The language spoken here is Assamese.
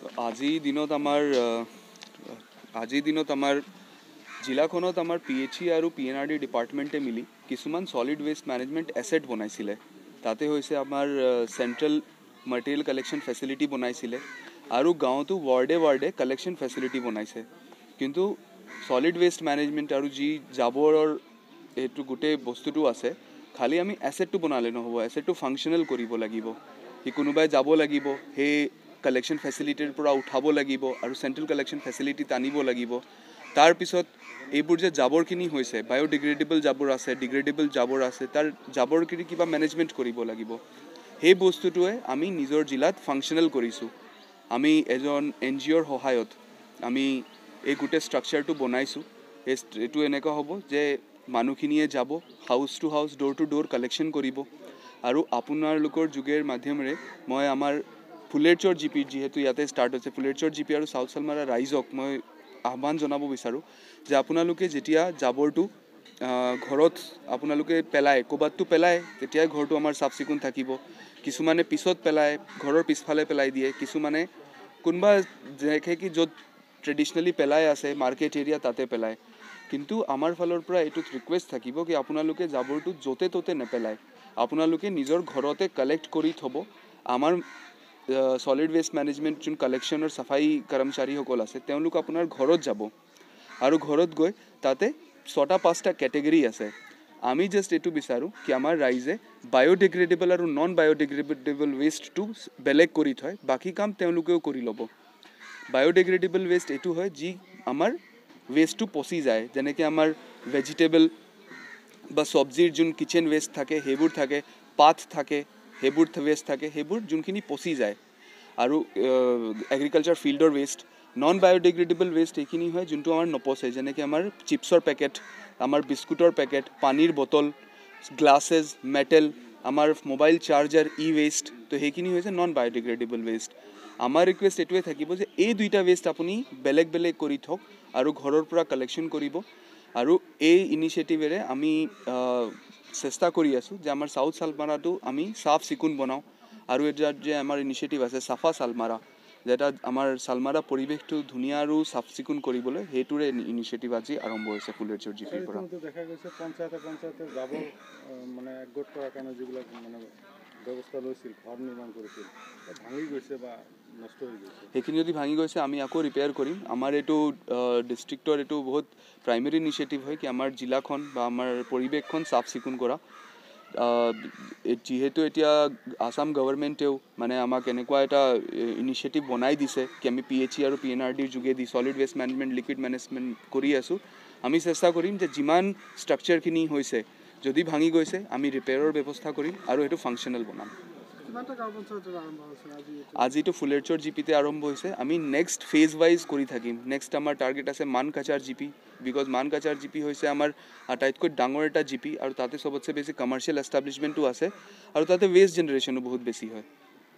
আজিৰ দিনত আমাৰ জিলাখনত আমাৰ PHE আৰু PNRD ডিপাৰ্টমেণ্টে মিলি কিছুমান সলিড ওয়েষ্ট মেনেজমেণ্ট এছেট বনাইছিলে। তাতে হৈছে আমাৰ চেণ্ট্ৰেল মেটেৰিয়েল কালেকশ্যন ফেচিলিটি বনাইছিলে আৰু গাঁৱতো ৱাৰ্ডে কালেকশ্যন ফেচিলিটি বনাইছে। কিন্তু সলিড ওয়েষ্ট মেনেজমেণ্ট আৰু যি জাবৰৰ এইটো গোটেই বস্তুটো আছে, খালি আমি এছেটটো বনালে নহ'ব, এছেটটো ফাংচনেল কৰিব লাগিব। কোনোবাই যাব লাগিব, সেই কালেকশ্যন ফেচিলিটিৰ পৰা উঠাব লাগিব আৰু চেণ্ট্ৰেল কালেকশ্যন ফেচিলিটিত আনিব লাগিব। তাৰপিছত এইবোৰ যে জাবৰখিনি হৈছে, বায়'ডিগ্ৰেডেবল জাবৰ আছে, ডিগ্ৰেডেবল জাবৰ আছে, তাৰ জাবৰখিনি কিবা মেনেজমেণ্ট কৰিব লাগিব। সেই বস্তুটোৱে আমি নিজৰ জিলাত ফাংচনেল কৰিছোঁ। আমি এজন NGOৰ সহায়ত আমি এই গোটেই ষ্ট্ৰাকচাৰটো বনাইছোঁ। এইটো এনেকুৱা হ'ব যে মানুহখিনিয়ে যাব, house to house, door to door collection কৰিব আৰু আপোনালোকৰ যোগেৰ মাধ্যমেৰে মই আমাৰ ফুলেৰচৰ GP যিহেতু ইয়াতে ষ্টাৰ্ট হৈছে, ফুলেৰচৰ GP আৰু চাউথ চালমাৰা ৰাইজক মই আহ্বান জনাব বিচাৰোঁ যে আপোনালোকে যেতিয়া জাবৰটো ঘৰত আপোনালোকে পেলায়, ক'ৰবাততো পেলায়, তেতিয়াই ঘৰটো আমাৰ চাফ চিকুণ থাকিব। কিছুমানে পিছত পেলায়, ঘৰৰ পিছফালে পেলাই দিয়ে, কিছুমানে কোনোবা দেখে কি য'ত ট্ৰেডিশ্যনেলি পেলাই আছে মাৰ্কেট এৰিয়া তাতে পেলায়। কিন্তু আমাৰ ফালৰ পৰা এইটোত ৰিকুৱেষ্ট থাকিব কি আপোনালোকে জাবৰটো য'তে ত'তে নেপেলায়, আপোনালোকে নিজৰ ঘৰতে কালেক্ট কৰি থ'ব। আমাৰ সলিড ওয়েষ্ট মেনেজমেণ্ট যোন কালেকশ্যনৰ চাফাই কৰ্মচাৰীসকল আছে, তেওঁলোক আপোনাৰ ঘৰত যাব আৰু ঘৰত গৈ তাতে 6-5টা কেটেগৰী আছে। আমি জাষ্ট এইটো বিচাৰোঁ কি আমাৰ ৰাইজে বায়'ডিগ্ৰেডেবল আৰু নন বায়'ডিগ্ৰেডেবল ৱেষ্টটো বেলেগ কৰি থয়, বাকী কাম তেওঁলোকেও কৰি ল'ব। বায়'ডিগ্ৰেডেবল ৱেষ্ট এইটো হয় যি আমাৰ ৱেষ্টটো পচি যায়, যেনেকৈ আমাৰ ভেজিটেবল বা চব্জিৰ যোন কিচেন ৱেষ্ট থাকে সেইবোৰ থাকে, পাত থাকে সেইবোৰ ৱেষ্ট থাকে, সেইবোৰ যোনখিনি পচি যায়। আৰু এগ্ৰিকালচাৰ ফিল্ডৰ ৱেষ্ট, নন বায়'ডিগ্ৰেডেবল ৱেষ্ট এইখিনি হয় যোনটো আমাৰ নপচে, যেনেকৈ আমাৰ চিপছৰ পেকেট, আমাৰ বিস্কুটৰ পেকেট, পানীৰ বটল, গ্লাছেছ, মেটেল, আমাৰ মোবাইল চাৰ্জাৰ, ৱেষ্ট, তো সেইখিনি হৈছে নন বায়'ডিগ্ৰেডেবল ৱেষ্ট। আমাৰ ৰিকুৱেষ্ট এইটোৱে থাকিব যে এই দুইটা ৱেষ্ট আপুনি বেলেগ বেলেগ কৰি থওক আৰু ঘৰৰ পৰা কালেকশ্যন কৰিব। আৰু এই ইনিচিয়েটিভেৰে আমি চেষ্টা কৰি আছোঁ যে আমাৰ চাউথ চালমাৰাটো আমি চাফ চিকুণ বনাওঁ। আৰু এটা যে আমাৰ ইনিচিয়েটিভ আছে চাফা চালমাৰা, যেটা আমাৰ চালমাৰা পৰিৱেশটো ধুনীয়া আৰু চাফ চিকুণ কৰিবলৈ, সেইটোৰে ইনিচিয়েটিভ আজি আৰম্ভ হৈছে ফুলেৰচৰ GPৰ পৰা। দেখা গৈছে পঞ্চায়তে জাবৰ মানে একগোট কৰাৰ কাৰণে যিবিলাক মানে ব্যৱস্থা লৈছিল, ঘৰ নিৰ্মাণ কৰিছিল, ভাঙি গৈছে বা নষ্ট হৈ গৈছে। সেইখিনি যদি ভাঙি গৈছে আমি আকৌ ৰিপেয়াৰ কৰিম। আমাৰ এইটো ডিষ্ট্ৰিক্টৰ এইটো বহুত প্ৰাইমেৰী ইনিচিয়েটিভ হয় কি আমাৰ জিলাখন বা আমাৰ পৰিৱেশখন চাফ চিকুণ কৰা। যিহেতু এতিয়া আসাম গভৰ্ণমেণ্টেও মানে আমাক এনেকুৱা এটা ইনিচিয়েটিভ বনাই দিছে কি আমি PHE আৰু PNRDৰ যোগেদি solid waste management, liquid management কৰি আছোঁ। আমি চেষ্টা কৰিম যে যিমান ষ্ট্ৰাকচাৰখিনি হৈছে, যদি ভাঙি গৈছে আমি ৰিপেয়াৰৰ ব্যৱস্থা কৰিম আৰু সেইটো ফাংচনেল বনাম। আজিতো ফুলেৰচৰ GPতে আৰম্ভ হৈছে, আমি নেক্সট ফেজ ৱাইজ কৰি থাকিম। নেক্সট আমাৰ টাৰ্গেট আছে Mankachar GP, because Mankachar GP হৈছে আমাৰ আটাইতকৈ ডাঙৰ এটা GP আৰু তাতে চবতছে বেছি কমাৰ্চিয়েল এষ্টাব্লিছমেণ্টো আছে আৰু তাতে ৱেষ্ট জেনেৰেশ্যনো বহুত বেছি হয়।